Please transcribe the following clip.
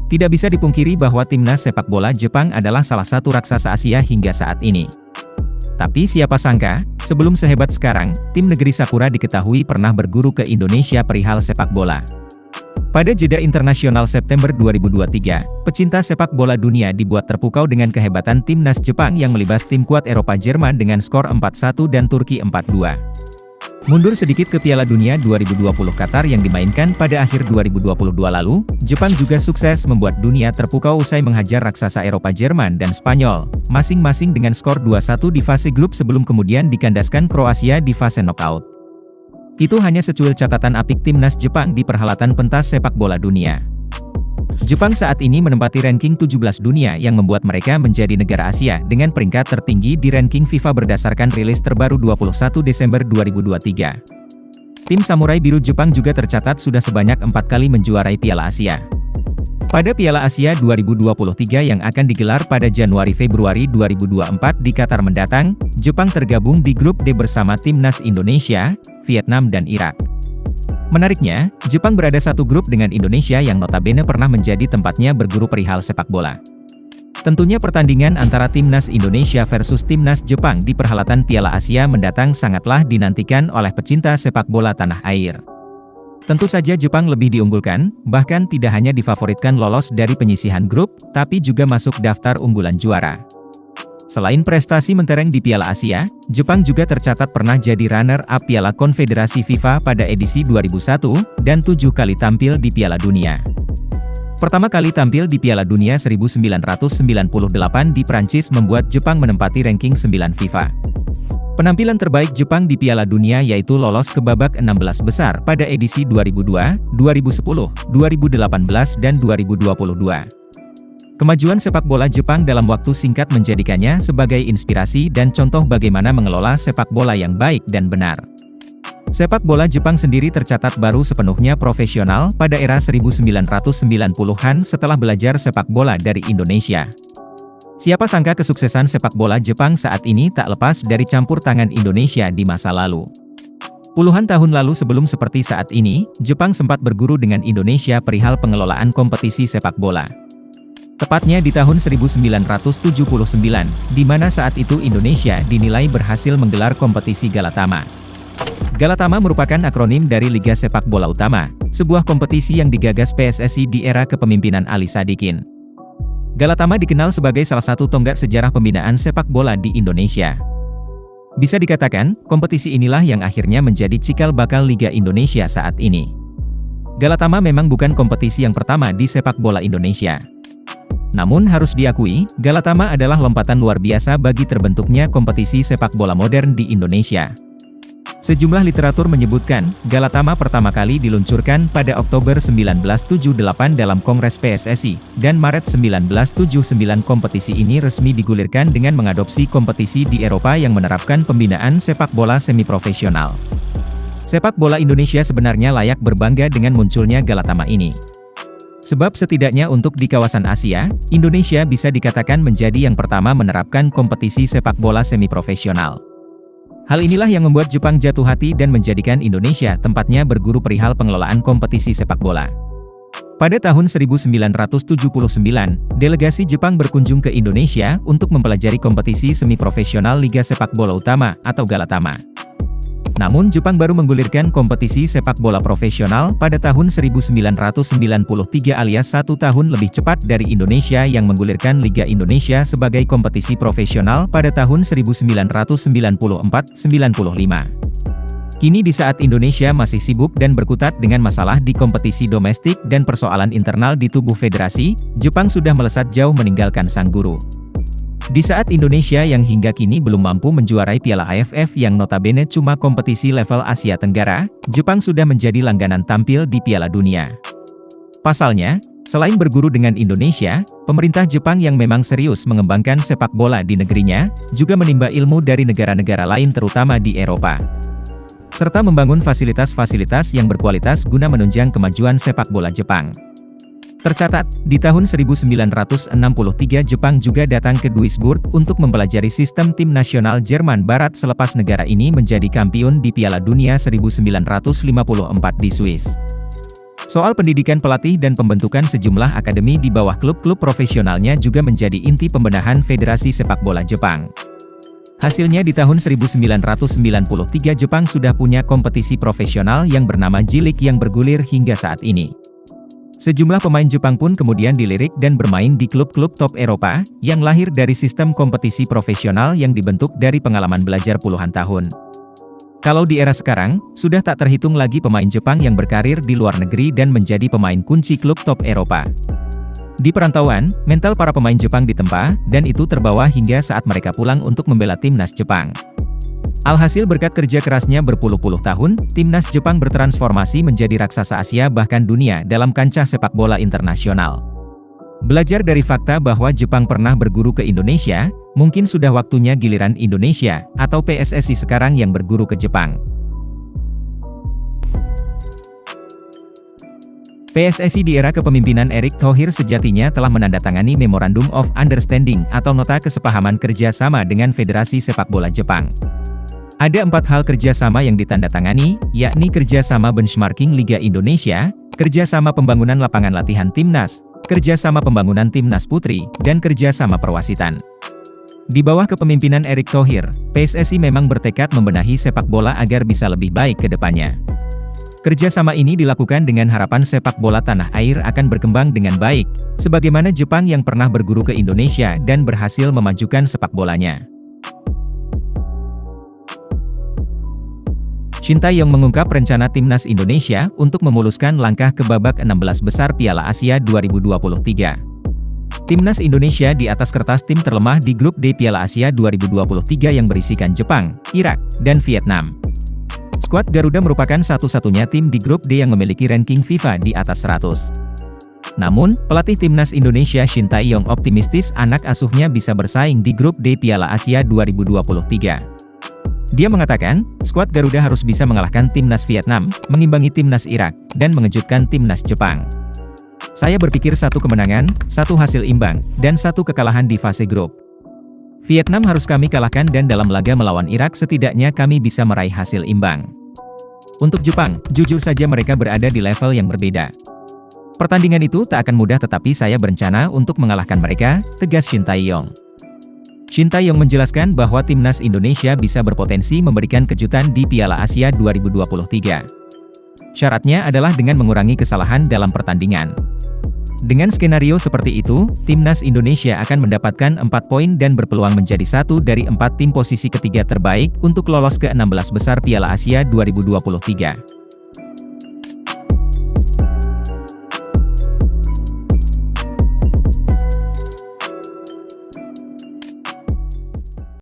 Tidak bisa dipungkiri bahwa timnas sepak bola Jepang adalah salah satu raksasa Asia hingga saat ini. Tapi siapa sangka, sebelum sehebat sekarang, tim negeri Sakura diketahui pernah berguru ke Indonesia perihal sepak bola. Pada jeda internasional September 2023, pecinta sepak bola dunia dibuat terpukau dengan kehebatan timnas Jepang yang melibas tim kuat Eropa Jerman dengan skor 4-1 dan Turki 4-2. Mundur sedikit ke Piala Dunia 2020 Qatar yang dimainkan pada akhir 2022 lalu, Jepang juga sukses membuat dunia terpukau usai menghajar raksasa Eropa Jerman dan Spanyol, masing-masing dengan skor 2-1 di fase grup sebelum kemudian dikandaskan Kroasia di fase knockout. Itu hanya secuil catatan apik timnas Jepang di perhelatan pentas sepak bola dunia. Jepang saat ini menempati ranking 17 dunia yang membuat mereka menjadi negara Asia dengan peringkat tertinggi di ranking FIFA berdasarkan rilis terbaru 21 Desember 2023. Tim Samurai Biru Jepang juga tercatat sudah sebanyak 4 kali menjuarai Piala Asia. Pada Piala Asia 2023 yang akan digelar pada Januari-Februari 2024 di Qatar mendatang, Jepang tergabung di grup D bersama timnas Indonesia, Vietnam dan Irak. Menariknya, Jepang berada satu grup dengan Indonesia yang notabene pernah menjadi tempatnya berguru perihal sepak bola. Tentunya pertandingan antara timnas Indonesia versus timnas Jepang di perhelatan Piala Asia mendatang sangatlah dinantikan oleh pecinta sepak bola tanah air. Tentu saja Jepang lebih diunggulkan, bahkan tidak hanya difavoritkan lolos dari penyisihan grup, tapi juga masuk daftar unggulan juara. Selain prestasi mentereng di Piala Asia, Jepang juga tercatat pernah jadi runner-up Piala Konfederasi FIFA pada edisi 2001, dan 7 kali tampil di Piala Dunia. Pertama kali tampil di Piala Dunia 1998 di Prancis membuat Jepang menempati ranking 9 FIFA. Penampilan terbaik Jepang di Piala Dunia yaitu lolos ke babak 16 besar pada edisi 2002, 2010, 2018 dan 2022. Kemajuan sepak bola Jepang dalam waktu singkat menjadikannya sebagai inspirasi dan contoh bagaimana mengelola sepak bola yang baik dan benar. Sepak bola Jepang sendiri tercatat baru sepenuhnya profesional pada era 1990-an setelah belajar sepak bola dari Indonesia. Siapa sangka kesuksesan sepak bola Jepang saat ini tak lepas dari campur tangan Indonesia di masa lalu. Puluhan tahun lalu sebelum seperti saat ini, Jepang sempat berguru dengan Indonesia perihal pengelolaan kompetisi sepak bola. Tepatnya di tahun 1979, di mana saat itu Indonesia dinilai berhasil menggelar kompetisi Galatama. Galatama merupakan akronim dari Liga Sepak Bola Utama, sebuah kompetisi yang digagas PSSI di era kepemimpinan Ali Sadikin. Galatama dikenal sebagai salah satu tonggak sejarah pembinaan sepak bola di Indonesia. Bisa dikatakan, kompetisi inilah yang akhirnya menjadi cikal bakal Liga Indonesia saat ini. Galatama memang bukan kompetisi yang pertama di sepak bola Indonesia. Namun harus diakui, Galatama adalah lompatan luar biasa bagi terbentuknya kompetisi sepak bola modern di Indonesia. Sejumlah literatur menyebutkan, Galatama pertama kali diluncurkan pada Oktober 1978 dalam Kongres PSSI, dan Maret 1979 kompetisi ini resmi digulirkan dengan mengadopsi kompetisi di Eropa yang menerapkan pembinaan sepak bola semi-profesional. Sepak bola Indonesia sebenarnya layak berbangga dengan munculnya Galatama ini. Sebab setidaknya untuk di kawasan Asia, Indonesia bisa dikatakan menjadi yang pertama menerapkan kompetisi sepak bola semi-profesional. Hal inilah yang membuat Jepang jatuh hati dan menjadikan Indonesia tempatnya berguru perihal pengelolaan kompetisi sepak bola. Pada tahun 1979, delegasi Jepang berkunjung ke Indonesia untuk mempelajari kompetisi semi-profesional Liga Sepak Bola Utama atau Galatama. Namun Jepang baru menggulirkan kompetisi sepak bola profesional pada tahun 1993 alias 1 tahun lebih cepat dari Indonesia yang menggulirkan Liga Indonesia sebagai kompetisi profesional pada tahun 1994-95. Kini di saat Indonesia masih sibuk dan berkutat dengan masalah di kompetisi domestik dan persoalan internal di tubuh federasi, Jepang sudah melesat jauh meninggalkan sang guru. Di saat Indonesia yang hingga kini belum mampu menjuarai Piala AFF yang notabene cuma kompetisi level Asia Tenggara, Jepang sudah menjadi langganan tampil di Piala Dunia. Pasalnya, selain berguru dengan Indonesia, pemerintah Jepang yang memang serius mengembangkan sepak bola di negerinya, juga menimba ilmu dari negara-negara lain terutama di Eropa. Serta membangun fasilitas-fasilitas yang berkualitas guna menunjang kemajuan sepak bola Jepang. Tercatat, di tahun 1963 Jepang juga datang ke Duisburg untuk mempelajari sistem tim nasional Jerman Barat selepas negara ini menjadi kampiun di Piala Dunia 1954 di Swiss. Soal pendidikan pelatih dan pembentukan sejumlah akademi di bawah klub-klub profesionalnya juga menjadi inti pembenahan Federasi Sepak Bola Jepang. Hasilnya di tahun 1993 Jepang sudah punya kompetisi profesional yang bernama J-League yang bergulir hingga saat ini. Sejumlah pemain Jepang pun kemudian dilirik dan bermain di klub-klub top Eropa, yang lahir dari sistem kompetisi profesional yang dibentuk dari pengalaman belajar puluhan tahun. Kalau di era sekarang, sudah tak terhitung lagi pemain Jepang yang berkarir di luar negeri dan menjadi pemain kunci klub top Eropa. Di perantauan, mental para pemain Jepang ditempa, dan itu terbawa hingga saat mereka pulang untuk membela timnas Jepang. Alhasil berkat kerja kerasnya berpuluh-puluh tahun, timnas Jepang bertransformasi menjadi raksasa Asia bahkan dunia dalam kancah sepak bola internasional. Belajar dari fakta bahwa Jepang pernah berguru ke Indonesia, mungkin sudah waktunya giliran Indonesia, atau PSSI sekarang yang berguru ke Jepang. PSSI di era kepemimpinan Erick Thohir sejatinya telah menandatangani Memorandum of Understanding atau Nota Kesepahaman Kerjasama dengan Federasi Sepak Bola Jepang. Ada 4 hal kerjasama yang ditandatangani, yakni kerjasama benchmarking Liga Indonesia, kerjasama pembangunan lapangan latihan timnas, kerjasama pembangunan timnas putri, dan kerjasama perwasitan. Di bawah kepemimpinan Erick Thohir, PSSI memang bertekad membenahi sepak bola agar bisa lebih baik ke depannya. Kerjasama ini dilakukan dengan harapan sepak bola tanah air akan berkembang dengan baik, sebagaimana Jepang yang pernah berguru ke Indonesia dan berhasil memajukan sepak bolanya. Shin Tae-yong mengungkap rencana timnas Indonesia untuk memuluskan langkah ke babak 16 besar Piala Asia 2023. Timnas Indonesia di atas kertas tim terlemah di grup D Piala Asia 2023 yang berisikan Jepang, Irak, dan Vietnam. Skuad Garuda merupakan satu-satunya tim di grup D yang memiliki ranking FIFA di atas 100. Namun, pelatih timnas Indonesia Shin Tae-yong optimistis anak asuhnya bisa bersaing di grup D Piala Asia 2023. Dia mengatakan, skuad Garuda harus bisa mengalahkan timnas Vietnam, mengimbangi timnas Irak, dan mengejutkan timnas Jepang. Saya berpikir 1 kemenangan, 1 hasil imbang, dan 1 kekalahan di fase grup. Vietnam harus kami kalahkan dan dalam laga melawan Irak setidaknya kami bisa meraih hasil imbang. Untuk Jepang, jujur saja mereka berada di level yang berbeda. Pertandingan itu tak akan mudah tetapi saya berencana untuk mengalahkan mereka, tegas Shin Tae-yong. Shin Tae-yong menjelaskan bahwa timnas Indonesia bisa berpotensi memberikan kejutan di Piala Asia 2023. Syaratnya adalah dengan mengurangi kesalahan dalam pertandingan. Dengan skenario seperti itu, timnas Indonesia akan mendapatkan 4 poin dan berpeluang menjadi 1 dari 4 tim posisi ketiga terbaik untuk lolos ke 16 besar Piala Asia 2023.